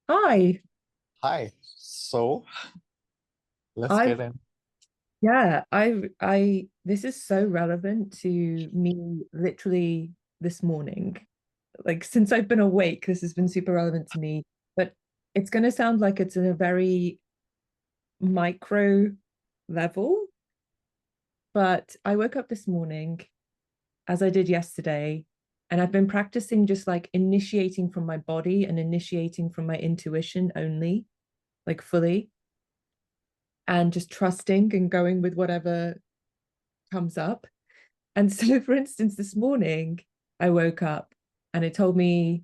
Hi. Hi. So let's I've get in. yeah, this is so relevant to me literally this morning. Like since I've been awake, this has been super relevant to me. But it's gonna sound like it's in a very micro level. But I woke up this morning, as I did yesterday, and I've been practicing just like initiating from my body and initiating from my intuition only, like fully, and just trusting and going with whatever comes up. And so, for instance, this morning I woke up and it told me,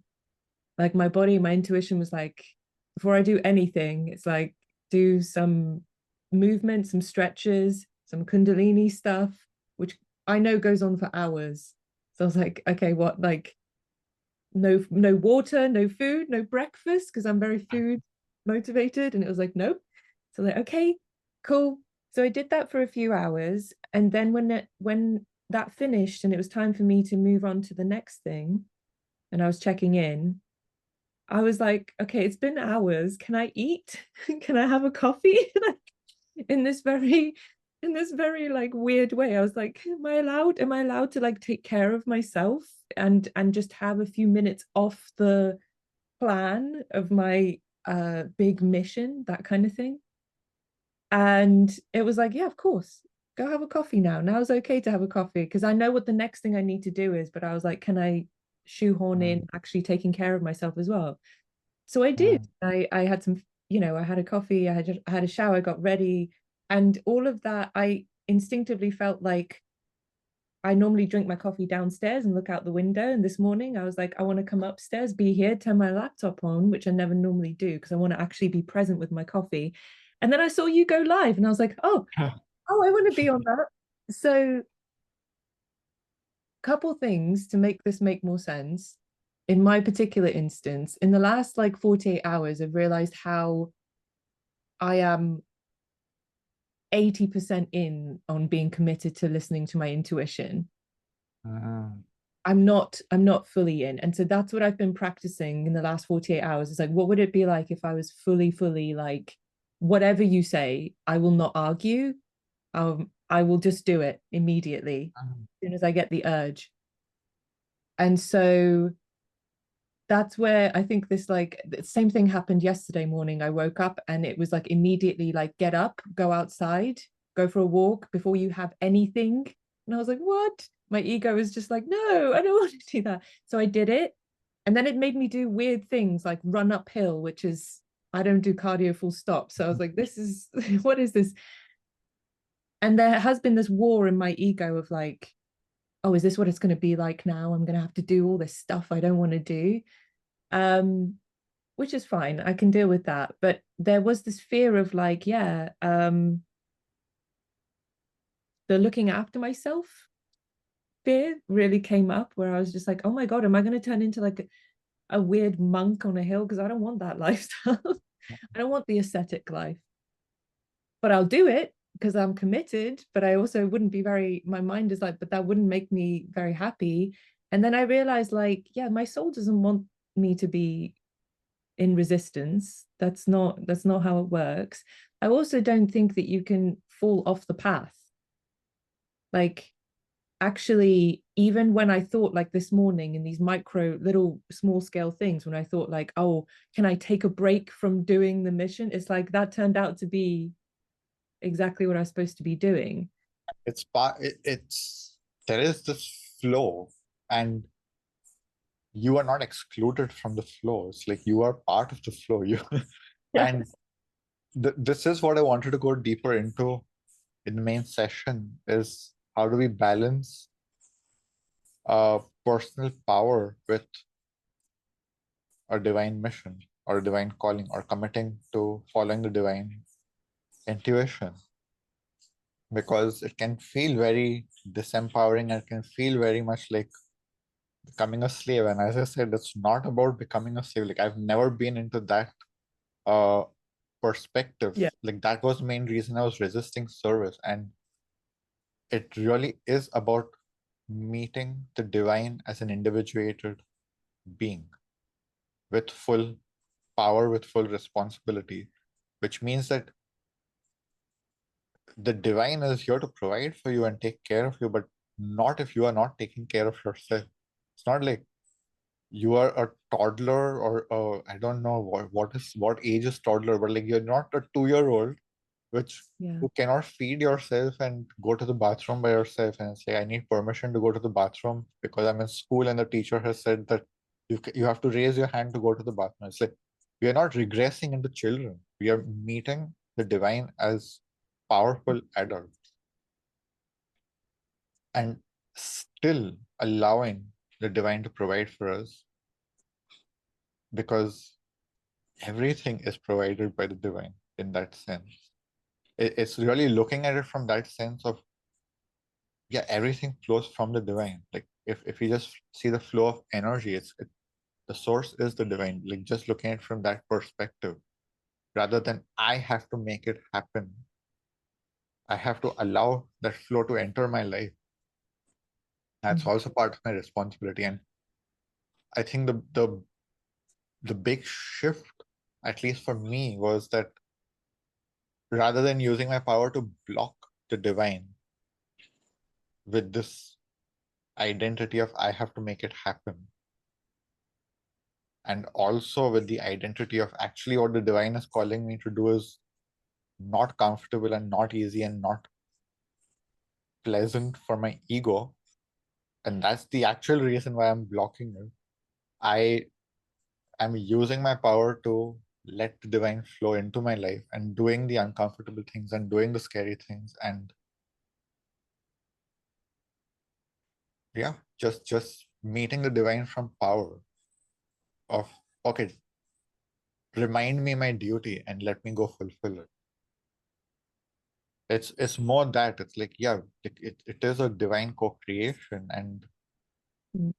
like, my body, my intuition was like, before I do anything, it's like, do some movement, some stretches, some Kundalini stuff, which I know goes on for hours. So I was like, okay, what, like, no water, no food, no breakfast, because I'm very food motivated. And it was like, nope. So like, okay, cool. So I did that for a few hours. And then when that finished and it was time for me to move on to the next thing, and I was checking in, I was like, okay, it's been hours. Can I eat? Can I have a coffee? Like in this very like weird way. I was like, am I allowed to like take care of myself and just have a few minutes off the plan of my big mission, that kind of thing? And it was like, yeah, of course. Go have a coffee now. Now it's okay to have a coffee because I know what the next thing I need to do is, but I was like, can I shoehorn in Mm, actually taking care of myself as well? So I did. mm, I had some, I had a coffee, I had a shower, got ready, and all of that. I instinctively felt like I normally drink my coffee downstairs and look out the window. And this morning I was like, I want to come upstairs, be here, turn my laptop on, which I never normally do because I want to actually be present with my coffee. And then I saw you go live and I was like, I want to be on that. So, couple things to make this make more sense. In my particular instance, in the last like 48 hours, I've realized how I am 80% in on being committed to listening to my intuition. mm, I'm not fully in. And so that's what I've been practicing in the last 48 hours. It's like, what would it be like if I was fully like, whatever you say, I will not argue. I will just do it immediately mm. as soon as I get the urge. And so that's where I think this like the same thing happened yesterday morning. I woke up and it was like immediately like get up, go outside, go for a walk before you have anything. And I was like, what? My ego was just like, no, I don't want to do that. So I did it. And then it made me do weird things like run uphill, which is I don't do cardio full stop. So I was like, this is what is this? And there has been this war in my ego of like, oh, is this what it's going to be like now? I'm going to have to do all this stuff I don't want to do. Um, which is fine. I can deal with that. But there was this fear of like, yeah, the looking after myself fear really came up where I was just like, oh my God, am I going to turn into like a weird monk on a hill? Because I don't want that lifestyle. I don't want the ascetic life, but I'll do it because I'm committed. But I also wouldn't be very, my mind is like, but that wouldn't make me very happy. And then I realized, like, yeah, my soul doesn't want me to be in resistance. That's not how it works. I also don't think that you can fall off the path. Like actually, even when I thought like this morning in these micro little small scale things, when I thought like, oh, can I take a break from doing the mission? It's like that turned out to be exactly what I was supposed to be doing. It's part. It's there is this flow, and you are not excluded from the flow. It's like you are part of the flow. You Yeah. and this is what I wanted to go deeper into in the main session is how do we balance personal power with a divine mission or a divine calling or committing to following the divine intuition, because it can feel very disempowering and it can feel very much like becoming a slave. And as I said, it's not about becoming a slave. Like I've never been into that uh perspective. Yeah. Like that was the main reason I was resisting service. And it really is about meeting the divine as an individuated being with full power with full responsibility, which means that the divine is here to provide for you and take care of you, but not if you are not taking care of yourself. It's not like you are a toddler or I don't know what age is toddler, but like you're not a 2-year-old which Yeah. you cannot feed yourself and go to the bathroom by yourself and say, I need permission to go to the bathroom because I'm in school and the teacher has said that you have to raise your hand to go to the bathroom. It's like we are not regressing into children. We are meeting the divine as powerful adults and still allowing the divine to provide for us because everything is provided by the divine in that sense. It's really looking at it from that sense of, yeah, everything flows from the divine. Like if you just see the flow of energy, the source is the divine. Like just looking at it from that perspective, rather than I have to make it happen. I have to allow that flow to enter my life. That's Mm. also part of my responsibility. And I think the big shift, at least for me, was that rather than using my power to block the divine with this identity of I have to make it happen, and also with the identity of actually what the divine is calling me to do is not comfortable and not easy and not pleasant for my ego, and that's the actual reason why I'm blocking it. I am using my power to let the divine flow into my life and doing the uncomfortable things and doing the scary things, and yeah, just meeting the divine from power of, okay, remind me my duty and let me go fulfill it. It's more that it's like, yeah, it is a divine co-creation, and Mm.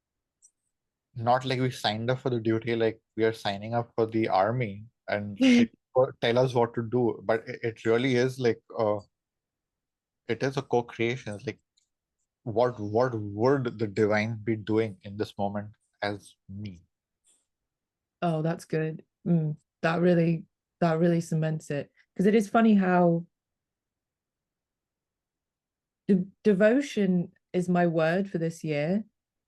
not like we signed up for the duty like we are signing up for the army and they tell us what to do, but it really is like it is a co-creation. It's like what would the divine be doing in this moment as me? Oh, that's good. That really cements it. Because it is funny how devotion is my word for this year,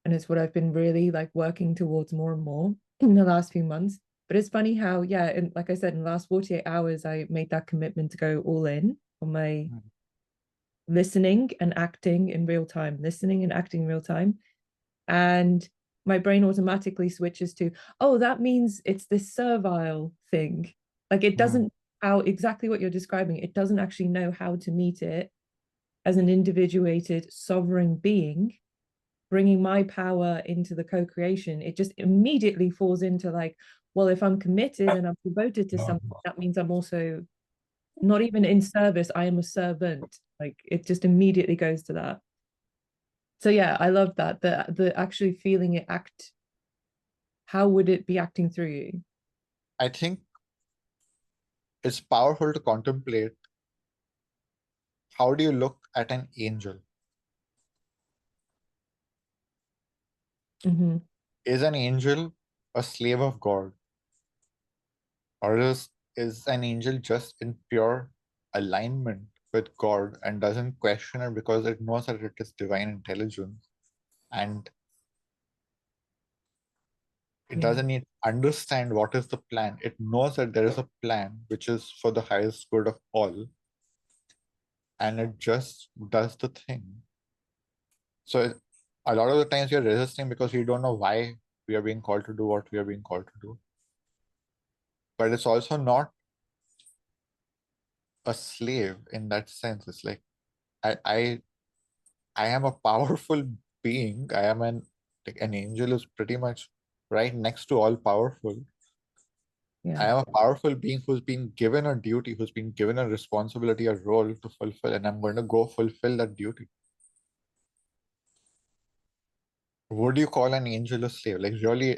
and it's what I've been really like working towards more and more in the last few months. But it's funny how, yeah, and like I said, in the last 48 hours, I made that commitment to go all in on my Mm. listening and acting in real time, listening and acting in real time. And my brain automatically switches to, oh, that means it's this servile thing. Like it Mm. doesn't, how exactly what you're describing, it doesn't actually know how to meet it as an individuated sovereign being, bringing my power into the co-creation. It just immediately falls into like, well, if I'm committed and I'm devoted to something, that means I'm also not even in service, I am a servant. Like it just immediately goes to that. So yeah, I love that. The actually feeling it act, how would it be acting through you? I think it's powerful to contemplate, how do you look at an angel? Mm-hmm. Is an angel a slave of God, or is an angel just in pure alignment with God and doesn't question it because it knows that it is divine intelligence, and it Yeah. doesn't need to understand what is the plan. It knows that there is a plan which is for the highest good of all, and it just does the thing. So a lot of the times we are resisting because we don't know why we are being called to do what we are being called to do. But it's also not a slave in that sense. It's like I I I am a powerful being. I am an angel is pretty much right next to all powerful. I Yeah. am a powerful being who's been given a duty, who's been given a responsibility, a role to fulfill, and I'm going to go fulfill that duty. Would you call an angel a slave? Like really,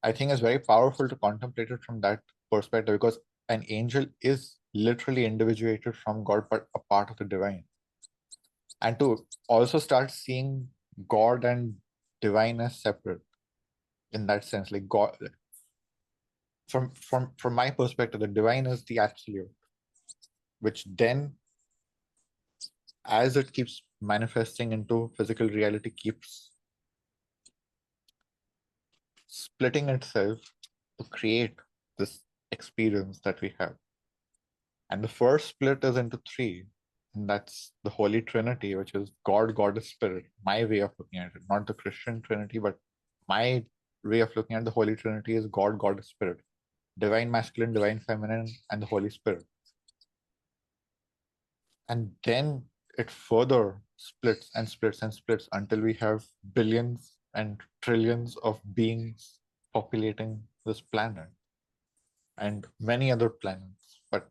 I think it's very powerful to contemplate it from that perspective, because an angel is literally individuated from God, but a part of the divine. And to also start seeing God and divine as separate in that sense, like God, from my perspective, the divine is the absolute, which then, as it keeps manifesting into physical reality, keeps splitting itself to create this experience that we have. And the first split is into three, and that's the Holy Trinity, which is God, Goddess, Spirit. My way of looking at it, not the Christian Trinity, but my way of looking at the Holy Trinity is God, Goddess, Spirit, divine masculine, divine feminine, and the Holy Spirit. And then it further splits and splits and splits until we have billions and trillions of beings populating this planet and many other planets. But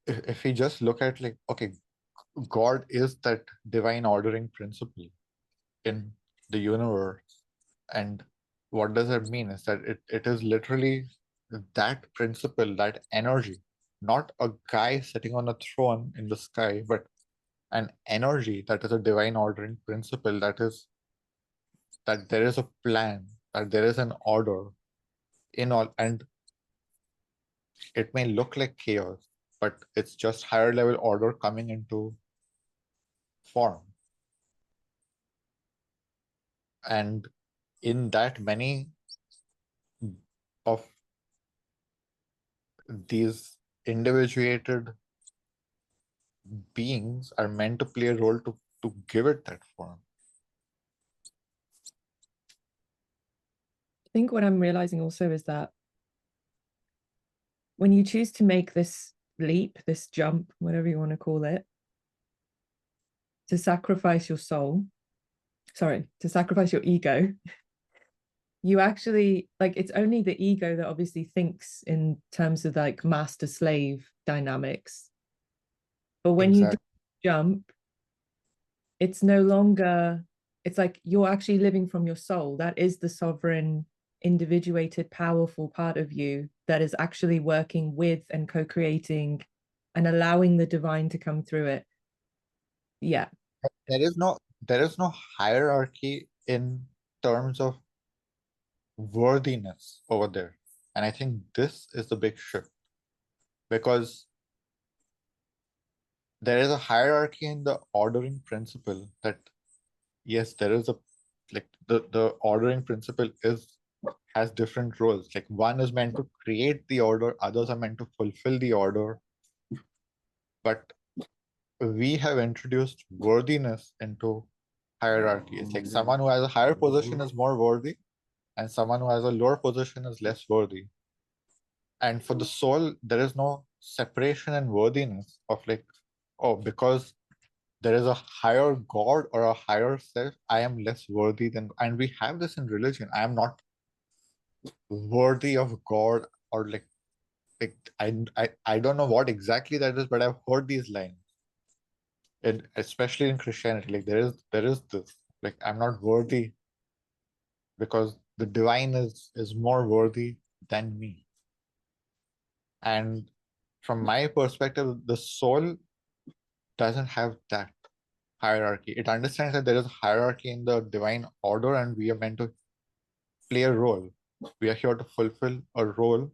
if we just look at, like, okay, God is that divine ordering principle in the universe. And what does it mean? Is that it is literally that principle, that energy, not a guy sitting on a throne in the sky, but an energy that is a divine ordering principle, that is that there is a plan, that there is an order in all, and it may look like chaos, but it's just higher level order coming into form. And in that, many of these individuated beings are meant to play a role to give it that form. I think what I'm realizing also is that when you choose to make this leap, this jump, whatever you want to call it, to sacrifice your soul, to sacrifice your ego, you actually, like, it's only the ego that obviously thinks in terms of like master slave dynamics. But when you do Exactly. jump, it's no longer, it's like you're actually living from your soul. That is the sovereign, individuated, powerful part of you that is actually working with and co-creating and allowing the divine to come through it. Yeah. There is no hierarchy in terms of worthiness over there. And I think this is the big shift, because there is a hierarchy in the ordering principle, that yes, there is a, like, the ordering principle has different roles. Like, one is meant to create the order, others are meant to fulfill the order. But we have introduced worthiness into hierarchy. It's like someone who has a higher position is more worthy, and someone who has a lower position is less worthy. And for the soul, there is no separation and worthiness of, like, oh, because there is a higher God or a higher self, I am less worthy than. And we have this in religion. I am not worthy of God, or like I don't know what exactly that is, but I've heard these lines. And especially in Christianity, like, there is this, like, I'm not worthy because the divine is more worthy than me. And from my perspective, the soul doesn't have that hierarchy. It understands that there is a hierarchy in the divine order, and we are meant to play a role. We are here to fulfill a role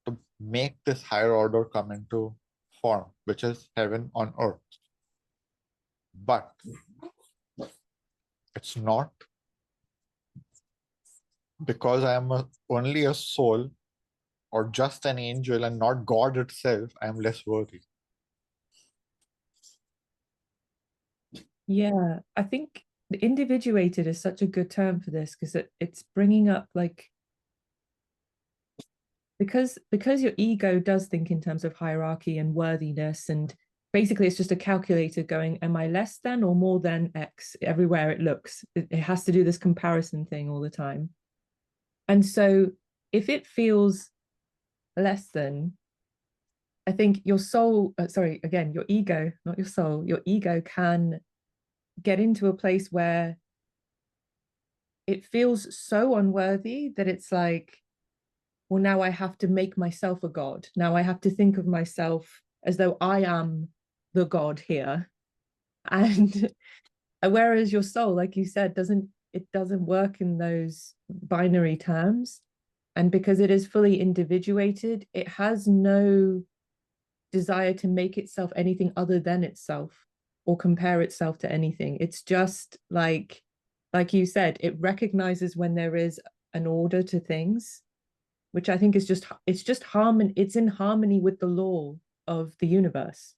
to make this higher order come into form, which is heaven on earth. But it's not because I am only a soul or just an angel and not God itself, I am less worthy. Yeah. I think the individuated is such a good term for this because it's bringing up like because your ego does think in terms of hierarchy and worthiness, and basically it's just a calculator going, am I less than or more than X everywhere it looks. It has to do this comparison thing all the time. And so if it feels less than, I think your soul, sorry, again, your ego, not your soul, your ego can get into a place where it feels so unworthy that it's like, well, now I have to make myself a god. Now I have to think of myself as though I am the god here. And whereas your soul, like you said, doesn't work in those binary terms. And because it is fully individuated, it has no desire to make itself anything other than itself or compare itself to anything. It's just like you said, it recognizes when there is an order to things, which I think is just it's just harmony. It's in harmony with the law of the universe.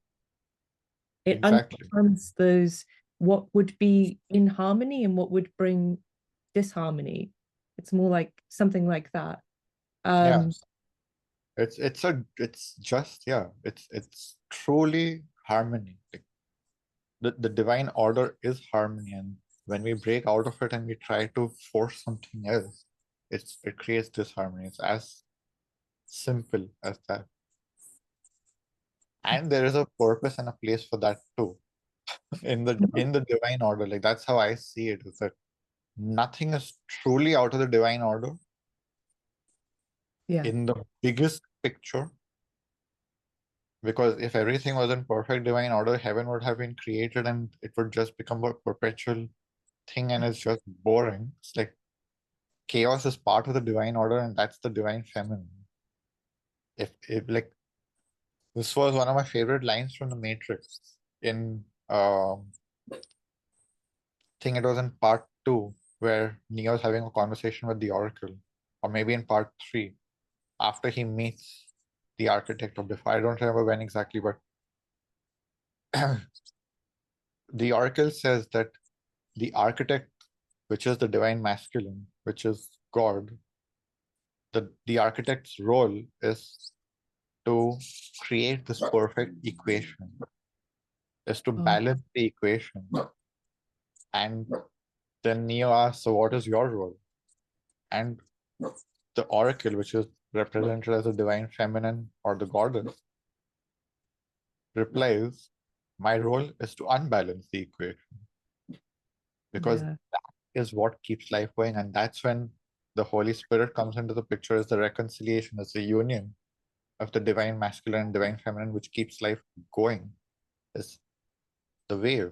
It Exactly. understands those what would be in harmony and what would bring disharmony. It's more like something like that. Yeah. Um, It's just, yeah, it's truly harmony. Like the divine order is harmony, and when we break out of it and we try to force something else, it creates disharmony. It's as simple as that. And there is a purpose and a place for that too. In the divine order. Like that's how I see it, is that nothing is truly out of the divine order yeah, in the biggest picture. Because if everything was in perfect divine order, heaven would have been created and it would just become a perpetual thing and it's just boring. It's like chaos is part of the divine order and that's the divine feminine. If like this was one of my favorite lines from the Matrix in think it was in part 2 where Neo's having a conversation with the Oracle, or maybe in part 3 after he meets the architect of the fire. I don't remember when exactly, but the Oracle says that the architect, which is the divine masculine, which is God, the architect's role is to create this perfect equation, is to oh, balance the equation. And then Neo asks, so what is your role? And the Oracle, which is represented as the divine feminine or the goddess, replies, my role is to unbalance the equation, because yeah, that is what keeps life going. And that's when the Holy Spirit comes into the picture as the reconciliation, as the union of the divine masculine and divine feminine, which keeps life going. Is the wave.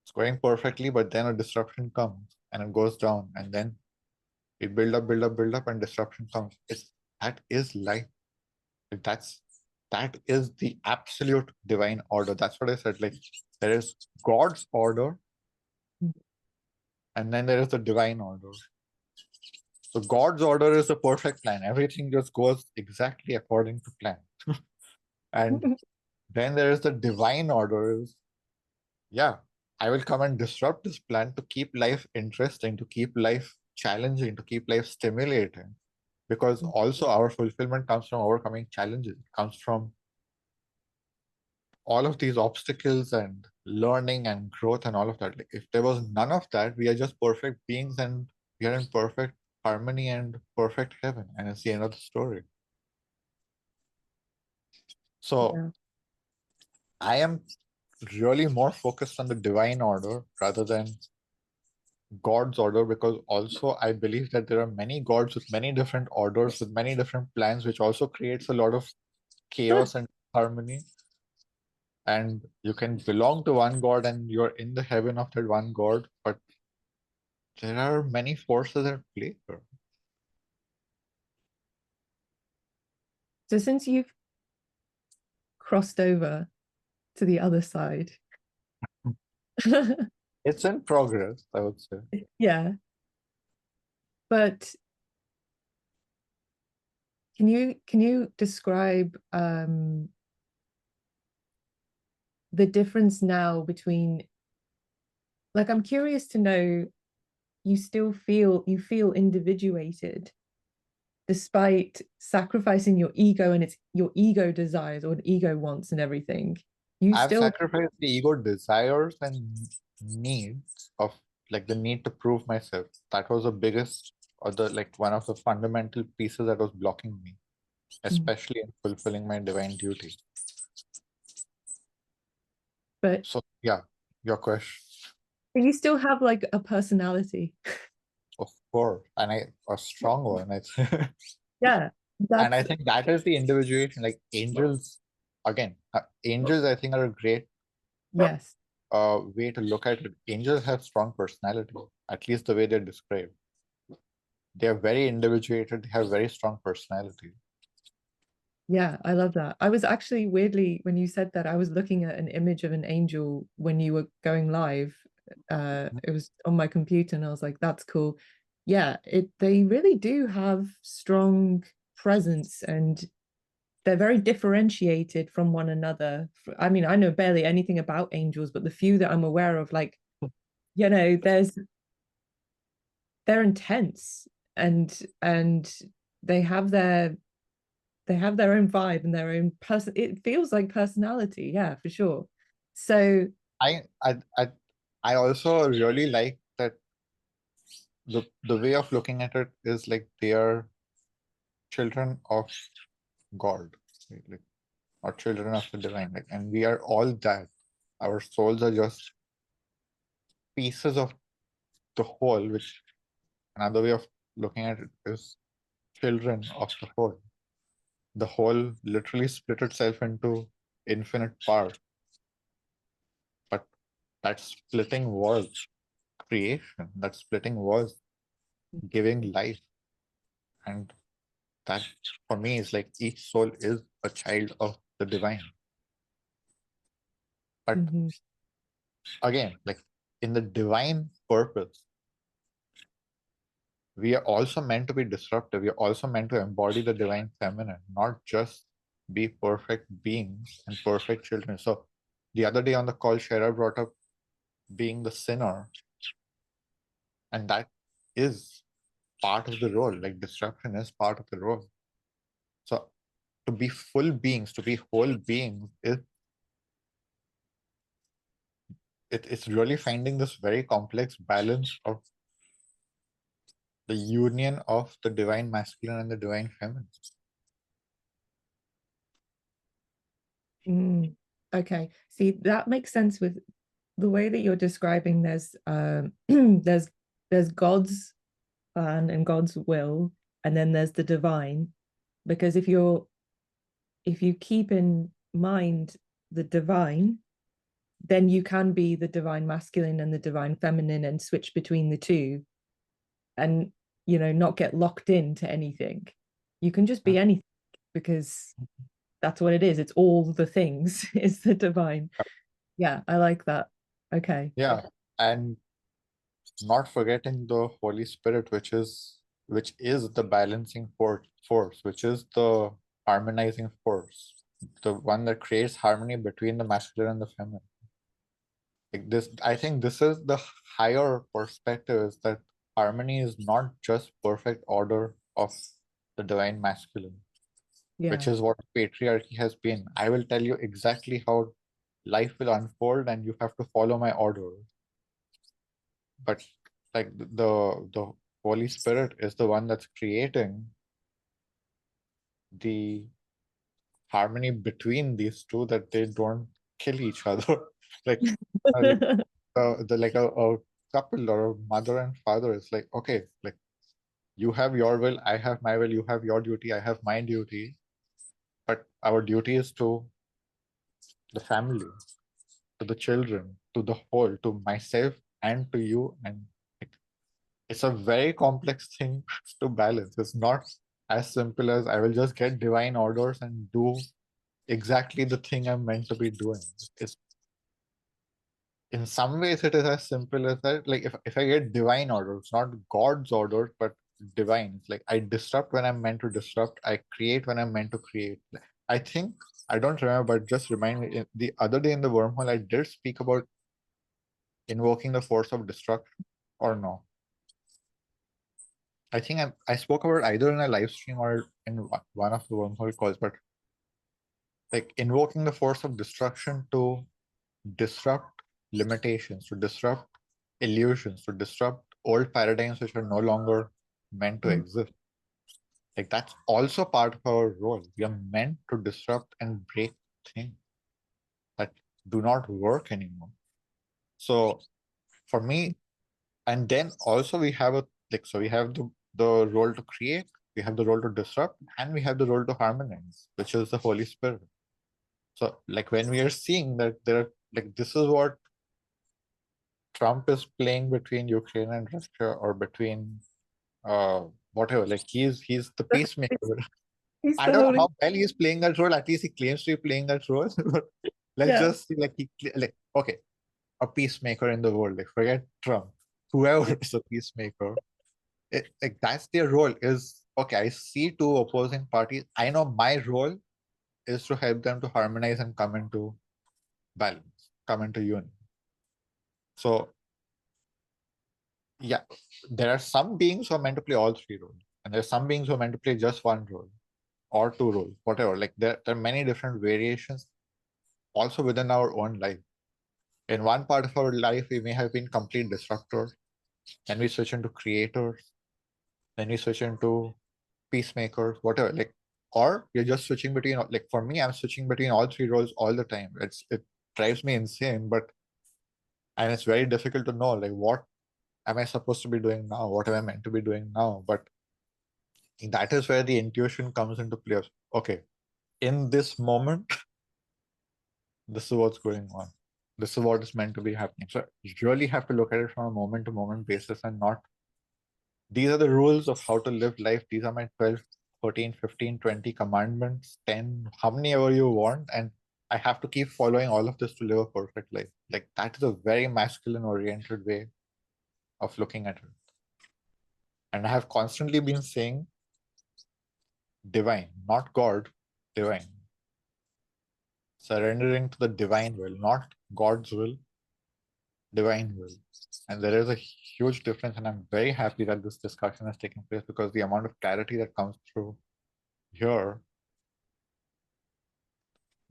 It's going perfectly, but then a disruption comes and it goes down, and then it build up, and disruption comes. That is life. That is the absolute divine order. That's what I said. Like there is God's order, and then there is the divine order. So God's order is the perfect plan. Everything just goes exactly according to plan. And then there is the divine order. Yeah, I will come and disrupt this plan to keep life interesting, to keep life challenging, to keep life stimulating. Because also our fulfillment comes from overcoming challenges. It comes from all of these obstacles and learning and growth and all of that. Like if there was none of that, we are just perfect beings and we are in perfect harmony and perfect heaven. And it's the end of the story. So yeah. I am really more focused on the divine order rather than God's order, because also I believe that there are many gods with many different orders, with many different plans, which also creates a lot of chaos and harmony. And you can belong to one god and you're in the heaven of that one god, but there are many forces at play here. So since you've crossed over to the other side, It's in progress, I would say. yeah, but can you describe the difference now between, like, I'm curious to know, you feel individuated despite sacrificing your ego and it's your ego desires or ego wants and everything. You I've still sacrificed the ego desires and needs of, like, the need to prove myself. That was the biggest, or the, like, one of the fundamental pieces that was blocking me, especially in fulfilling my divine duty. but So yeah, your question. you still have like a personality. Of course, and a strong one. Yeah, And I that's think that is the individuation. Like angels, again, angels I think are a great yes. way to look at it. Angels have strong personality, at least the way they're described. they are very individuated, they have very strong personality. Yeah, I love that. I was actually weirdly, when you said that, I was looking at an image of an angel when you were going live. It was on my computer, and I was like, that's cool. Yeah, they really do have strong presence, and they're very differentiated from one another. I mean, I know barely anything about angels, but the few that I'm aware of, like, they're intense, and they have their they have their own vibe and their own person. It feels like personality, yeah, for sure. So, I I I, I also really like that the way of looking at it is like they are children of God, right? Like, or children of the divine, like, and we are all that. Our souls are just pieces of the whole, which another way of looking at it is children of the whole. The whole literally split itself into infinite parts, but that splitting was creation. That splitting was giving life, and that for me is like each soul is a child of the divine. But mhm, again, like in the divine purpose, we are also meant to be disruptive. We are also meant to embody the divine feminine, not just be perfect beings and perfect children. So the other day on the call, Shara brought up being the sinner, and that is part of the role. Like disruption is part of the role. So to be full beings, to be whole beings, it's really finding this very complex balance of the union of the divine masculine and the divine feminine. okay. See, that makes sense with the way that you're describing. There's God's plan and God's will, and then there's the divine. Because if you keep in mind the divine, then you can be the divine masculine and the divine feminine and switch between the two, and not get locked into anything. You can just be anything, because that's what it is. It's all the things. It's the divine. Yeah, I like that. Okay. Yeah, and not forgetting the Holy Spirit, which is the balancing force, which is the harmonizing force, the one that creates harmony between the masculine and the feminine. Like this, I think this is the higher perspective, is that harmony is not just perfect order of the divine masculine, which Yeah. is what patriarchy has been. I will tell you exactly how life will unfold and you have to follow my order. But like the Holy Spirit is the one that's creating the harmony between these two, that they don't kill each other. like like like a couple or a mother and father is like, okay, like you have your will, I have my will, you have your duty, I have my duty, but our duty is to the family, to the children, to the whole, to myself and to you. And it's a very complex thing to balance. It's not as simple as I will just get divine orders and do exactly the thing I'm meant to be doing. It's in some ways it is as simple as that. Like if I get divine orders, not God's orders, but divine. It's like I disrupt when I'm meant to disrupt. I create when I'm meant to create. I think I don't remember, but just remind me. The other day in the wormhole, I did speak about invoking the force of destruction, or no? I think I spoke about it either in a live stream or in one of the wormhole calls, but like invoking the force of destruction to disrupt limitations, to disrupt illusions, to disrupt old paradigms which are no longer meant to Mm. exist. Like that's also part of our role. We are meant to disrupt and break things that do not work anymore. So for me, and then also we have so we have the role to create, we have the role to disrupt, and we have the role to harmonize, which is the Holy Spirit. So like when we are seeing that there are like this is what Trump is playing between Ukraine and Russia, or between whatever. Like he's the peacemaker. He's I the don't know holy. how well he's playing that role. At least he claims to be playing that role. But let's Yeah. just see, like like okay, a peacemaker in the world. Like forget Trump, whoever is a peacemaker. Like that's their role. Is okay. I see two opposing parties. I know my role is to help them to harmonize and come into balance, come into union. So yeah, there are some beings who are meant to play all three roles, and there are some beings who are meant to play just one role or two roles, whatever. Like there are many different variations also within our own life. In one part of our life, we may have been complete disruptors, then we switch into creators, then we switch into peacemakers, whatever. Like, or you're just switching between. Like for me, I'm switching between all three roles all the time. It drives me insane, but and it's very difficult to know like what am I supposed to be doing now? What am I meant to be doing now? But that is where the intuition comes into play. Okay, in this moment, this is what's going on. This is what is meant to be happening. So you really have to look at it from a moment to moment basis and not, these are the rules of how to live life. These are my 12, 14, 15, 20 commandments, 10, how many ever you want. And I have to keep following all of this to live a perfect life. Like that is a very masculine oriented way of looking at it. And I have constantly been saying divine, not God, divine. Surrendering to the divine will, not God's will, divine will. And there is a huge difference, and I'm very happy that this discussion has taken place because the amount of clarity that comes through here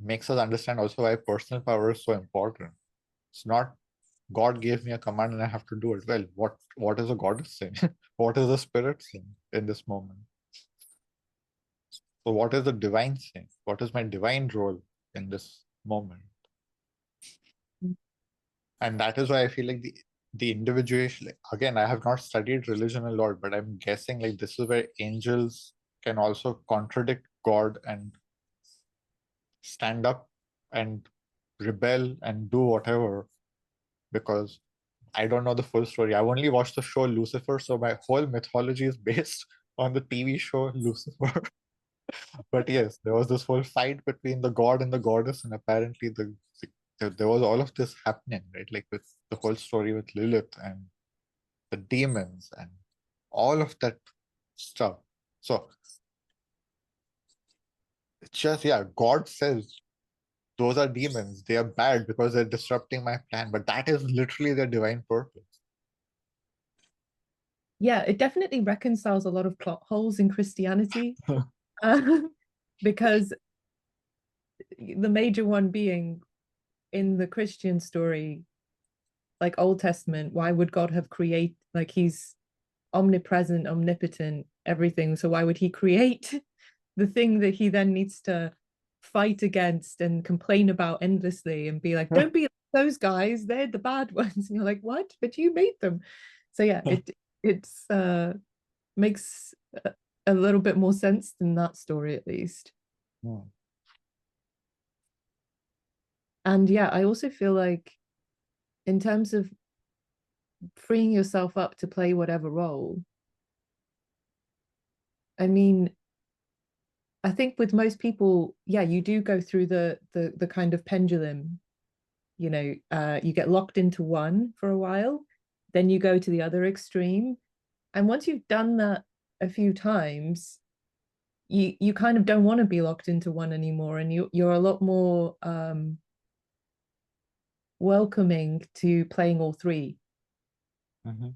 makes us understand also why personal power is so important. It's not God gave me a command and I have to do it. Well, what is a goddess saying? What is the spirit saying in this moment? So what is the divine saying? What is my divine role in this moment? And that is why I feel like the individuation, like, again, I have not studied religion a lot, but I'm guessing like this is where angels can also contradict God and stand up and rebel and do whatever, because I don't know the full story. I've only watched the show Lucifer, so my whole mythology is based on the TV show Lucifer. But yes, there was this whole fight between the god and the goddess, and apparently there was all of this happening, right? Like with the whole story with Lilith and the demons and all of that stuff. So it's just, yeah, God says those are demons. They are bad because they're disrupting my plan. But that is literally their divine purpose. Yeah, it definitely reconciles a lot of plot holes in Christianity. uh, because the major one being in the Christian story, like Old Testament, why would God have create, like he's omnipresent, omnipotent, everything. So why would he create the thing that he then needs to fight against and complain about endlessly and be like, don't be like those guys, they're the bad ones. And you're like, what? But you made them. So yeah, it's makes a little bit more sense than that story at least. Hmm. And yeah, I also feel like in terms of freeing yourself up to play whatever role, I mean, I think with most people, yeah, you do go through the kind of pendulum. You get locked into one for a while, then you go to the other extreme, and once you've done that a few times, you kind of don't want to be locked into one anymore, and you're a lot more welcoming to playing all three. Mhm.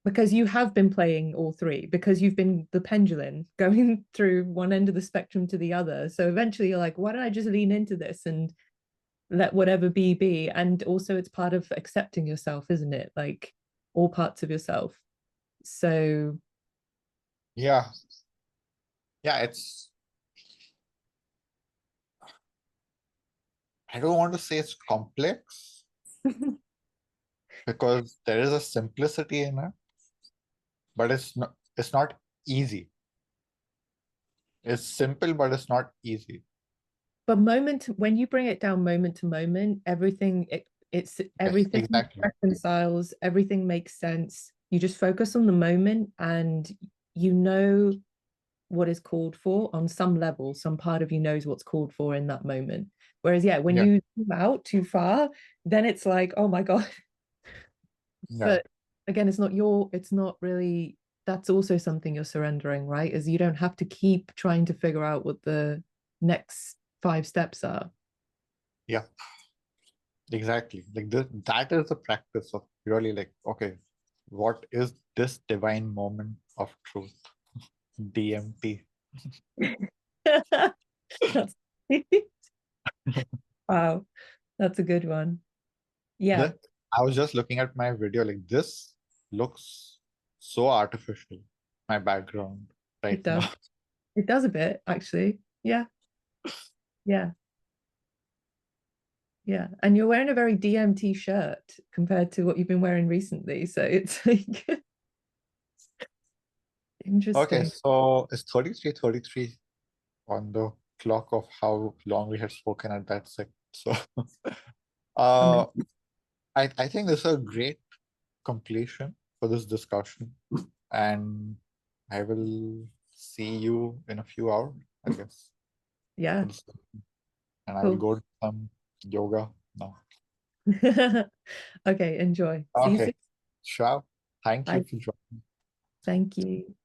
Because you have been playing all three, because you've been the pendulum going through one end of the spectrum to the other. So eventually you're like, why don't I just lean into this and let whatever be? And also it's part of accepting yourself, isn't it? Like all parts of yourself. So Yeah, yeah, I don't want to say it's complex because there is a simplicity in it, but it's not easy. It's simple, but it's not easy. but when you bring it down moment to moment, it's Yes, everything exactly. reconciles, everything makes sense. You just focus on the moment and you know what is called for on some level. Some part of you knows what's called for in that moment. Whereas, yeah, when Yeah, you zoom out too far, then it's like, oh my God. yeah, But again, it's not really, that's also something you're surrendering, right? Is you don't have to keep trying to figure out what the next 5 steps are. yeah, exactly. Like that is the practice of really like, okay, what is this divine moment of truth? DMT. That's wow, that's a good one. Yeah, Then I was just looking at my video, like this looks so artificial, my background it right does. now. It does a bit, actually. Yeah, yeah, yeah. And you're wearing a very DMT shirt compared to what you've been wearing recently. So it's like Okay, interesting. so it's 33:33 on the clock of how long we had spoken at that second. So uh Amazing. I think this is a great completion for this discussion. And I will see you in a few hours, I guess. For Yeah, this. And I will cool. go to some yoga now. Okay, enjoy. See you Okay, soon. sure. Thank you Bye. for joining. Thank you.